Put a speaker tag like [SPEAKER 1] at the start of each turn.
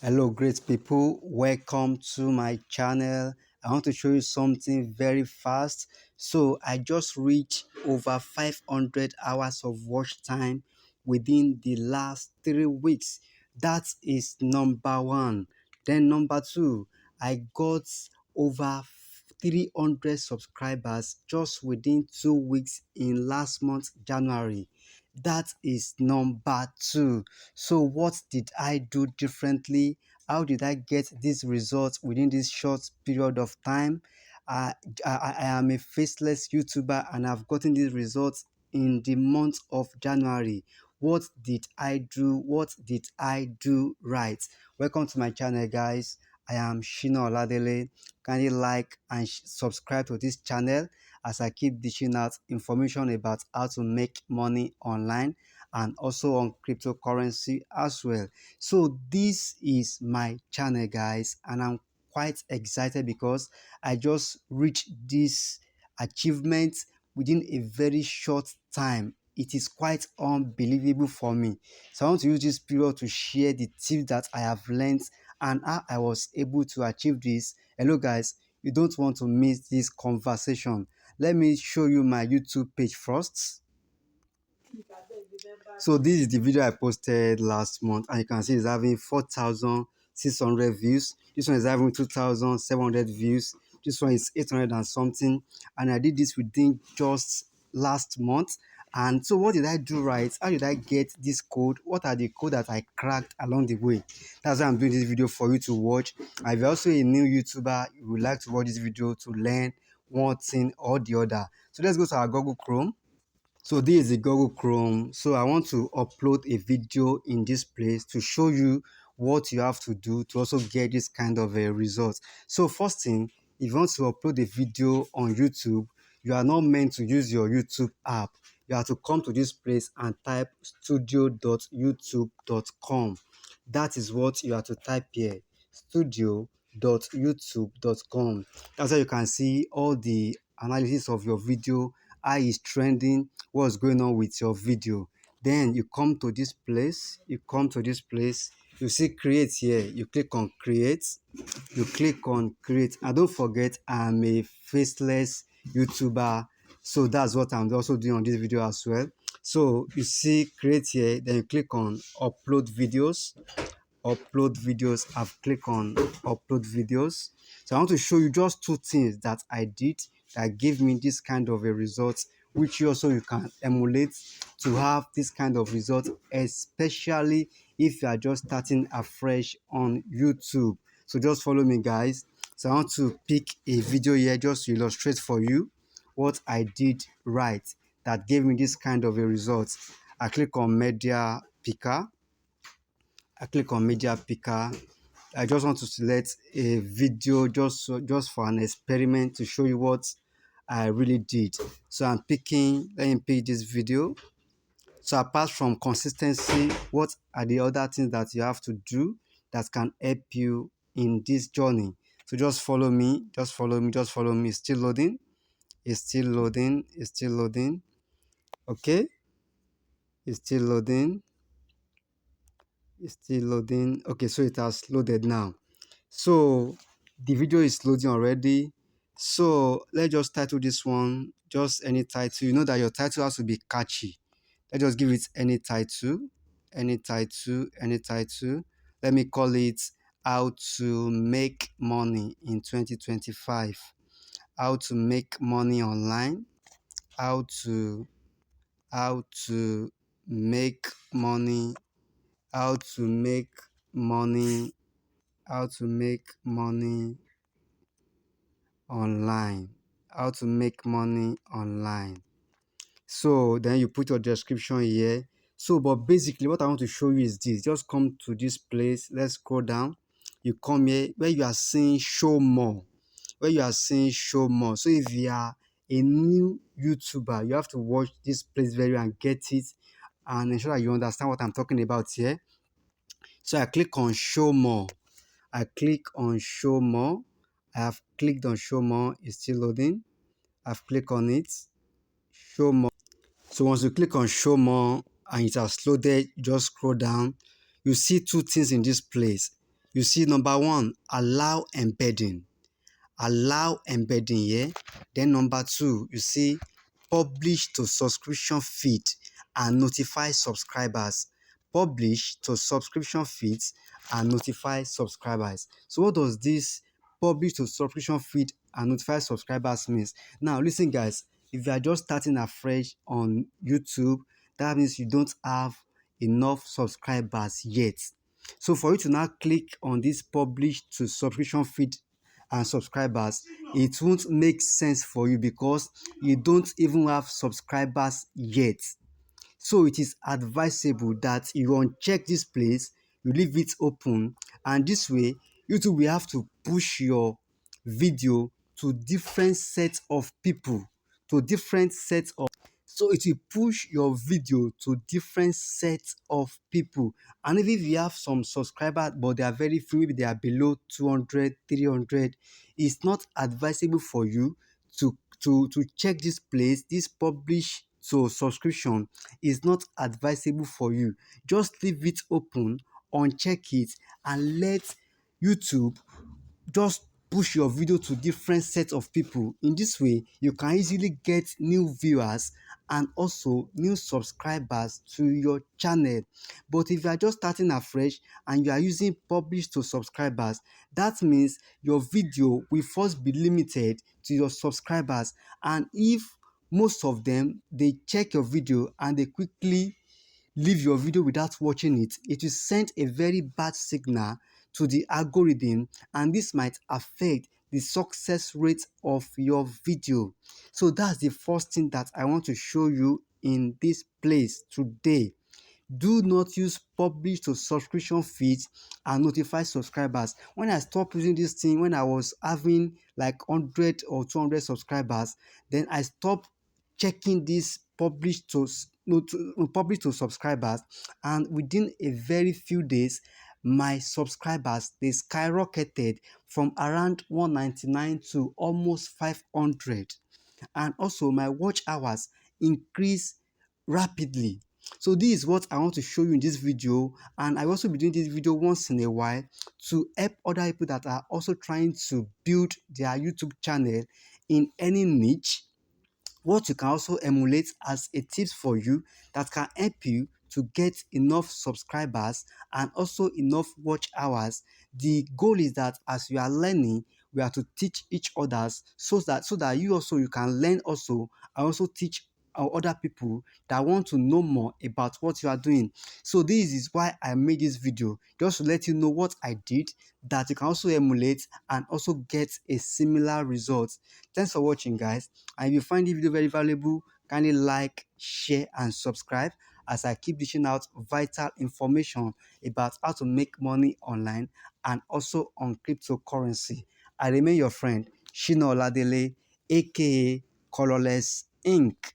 [SPEAKER 1] Hello great people, welcome to my channel. I want to show you something very fast. So I just reached over 500 hours of watch time within the last 3 weeks. That is number one. Then number two, I got over 300 subscribers just within 2 weeks in last month January. That is number two. So what did I do differently? How did I get these results within this short period of time? Uh, I am a faceless YouTuber and I've gotten these results in the month of January. What did I do? What did I do right? Welcome to my channel, guys. I am Shina Oladele. Kindly like and subscribe to this channel as I keep dishing out information about how to make money online and also on cryptocurrency as well. So this is my channel, guys, and I'm quite excited because I just reached this achievement within a very short time. It is quite unbelievable for me. So I want to use this period to share the tips that I have learned and how I was able to achieve this. Hello guys, you don't want to miss this conversation. Let me show you my YouTube page first. So this is the video I posted last month, and you can see it's having 4,600 views. This one is having 2,700 views. This one is 800 and something, and I did this within just last month. And so what did I do right? How did I get this code? What are the code that I cracked along the way? That's why I'm doing this video for you to watch. If you're also a new YouTuber, you would like to watch this video to learn one thing or the other. So let's go to our Google Chrome. So this is the Google Chrome. So I want to upload a video in this place to show you what you have to do to also get this kind of a result. So first thing, if you want to upload a video on YouTube, you are not meant to use your YouTube app. You have to come to this place and type studio.youtube.com. That is what you have to type here, studio.youtube.com. That's how you can see all the analysis of your video, how is trending, what's going on with your video. Then you come to this place, you see create here, you click on create, and don't forget I'm a faceless YouTuber, so that's what I'm also doing on this video as well. So you see create here, then you click on upload videos. I've clicked on upload videos. So I want to show you just two things that I did that gave me this kind of a result, which you can emulate to have this kind of result, especially if you are just starting afresh on YouTube. So just follow me, guys. So I want to pick a video here just to illustrate for you what I did right that gave me this kind of a result. I click on media picker. I just want to select a video just for an experiment to show you what I really did. So let me pick this video. So apart from consistency, what are the other things that you have to do that can help you in this journey? So just follow me. It's still loading. Okay, it's still loading. Okay, so it has loaded now. So the video is loading already. So let's just title this one just any title. You know that your title has to be catchy. Let's just give it any title. Let me call it how to make money in 2025. How to make money online. How to make money. How to make money. How to make money online. How to make money online. So then you put your description here. So but basically what I want to show you is this. Just come to this place. Let's scroll down. You come here where you are seeing show more. So if you are a new YouTuber, you have to watch this place very well and get it and ensure that you understand what I'm talking about here. So I click on show more. I have clicked on show more. It's still loading. I've clicked on it. Show more. So once you click on show more and it has loaded, just scroll down. You see two things in this place. You see, number one, allow embedding here. Then number two, you see publish to subscription feed and notify subscribers. Publish to subscription feeds and notify subscribers. So what does this publish to subscription feed and notify subscribers means? Now listen guys, if you are just starting afresh on YouTube, that means you don't have enough subscribers yet. So for you to now click on this publish to subscription feed and subscribers, it won't make sense for you because you don't even have subscribers yet. So it is advisable that you uncheck this place, you leave it open, and this way YouTube will have to push your video to different sets of people, to different sets of so it will push your video to different sets of people. And even if you have some subscribers but they are very few, maybe they are below 200, 300, it's not advisable for you to check this place. This publish so subscription is not advisable for you. Just leave it open, uncheck it, and let YouTube just push your video to different sets of people. In this way, you can easily get new viewers and also new subscribers to your channel. But if you are just starting afresh and you are using publish to subscribers, that means your video will first be limited to your subscribers. And if most of them they check your video and they quickly leave your video without watching it, it will send a very bad signal to the algorithm, and this might affect the success rate of your video. So that's the first thing that I want to show you in this place today. Do not use publish to subscription feeds and notify subscribers. When I stopped using this thing, when I was having like 100 or 200 subscribers, then I stopped checking this publish to publish to subscribers, and within a very few days my subscribers they skyrocketed from around 199 to almost 500, and also my watch hours increased rapidly. So this is what I want to show you in this video, and I will also be doing this video once in a while to help other people that are also trying to build their YouTube channel in any niche. What you can also emulate as a tips for you that can help you to get enough subscribers and also enough watch hours. The goal is that as you are learning, we are to teach each others so that you also you can learn also and also teach other people that want to know more about what you are doing. So this is why I made this video, just to let you know what I did that you can also emulate and also get a similar result. Thanks for watching guys, and if you find this video very valuable, kindly like, share and subscribe as I keep dishing out vital information about how to make money online and also on cryptocurrency. I remain your friend Shina Oladele, aka Colorless Ink.